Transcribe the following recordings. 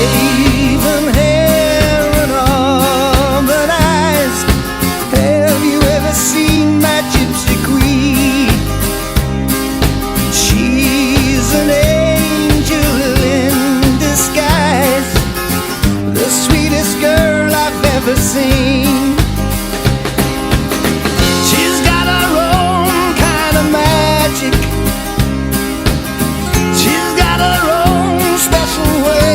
Raven hair and auburn eyes. Have you ever seen my gypsy queen? She's an angel in disguise, the sweetest girl I've ever seen. She's got her own kind of magic. She's got her own special way.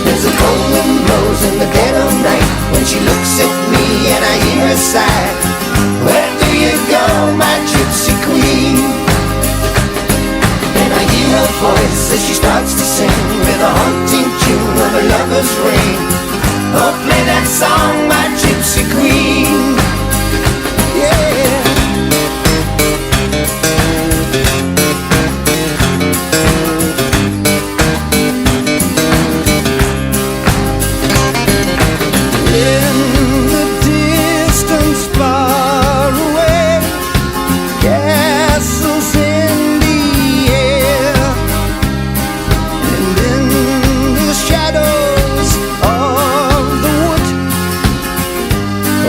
There's a cold wind blows in the dead of night when she looks at me and I hear her sigh. Where do you go, my gypsy queen? And I hear her voice as she starts to sing with a haunting tune of a lover's ring. Oh, play that song, my gypsy queen. Yeah. In the distance far away, castles in the air, and in the shadows of the wood,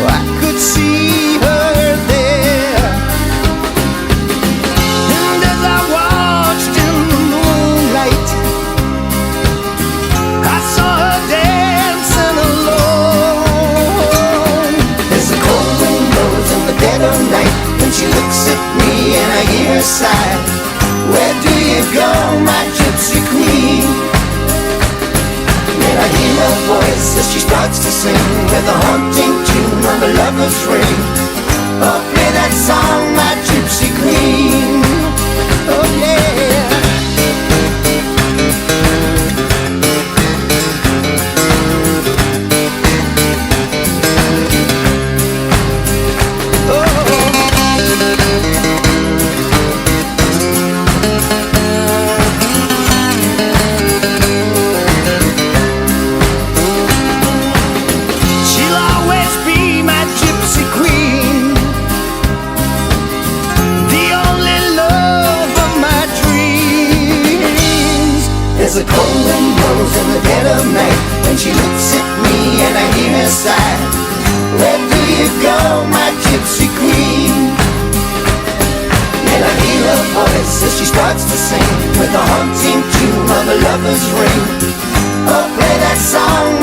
I could see her there. And as I watched in the moonlight, I saw her dancing alone. There's a cold wind blows in the dead of night when she looks at me and I hear her sigh. Where do you go, my gypsy queen? And I hear her voice as she starts to sing with a haunting tune of a lover's ring. Oh, play that song, my gypsy queen. Oh, yeah. She'll always be my gypsy queen, the only love of my dreams. There's a cold wind blows in the dead of night when she looks at me and I hear her sigh. Where do you go, my gypsy queen? And I hear her voice as she starts to sing with a haunting tune of a lover's ring. Oh, play that song,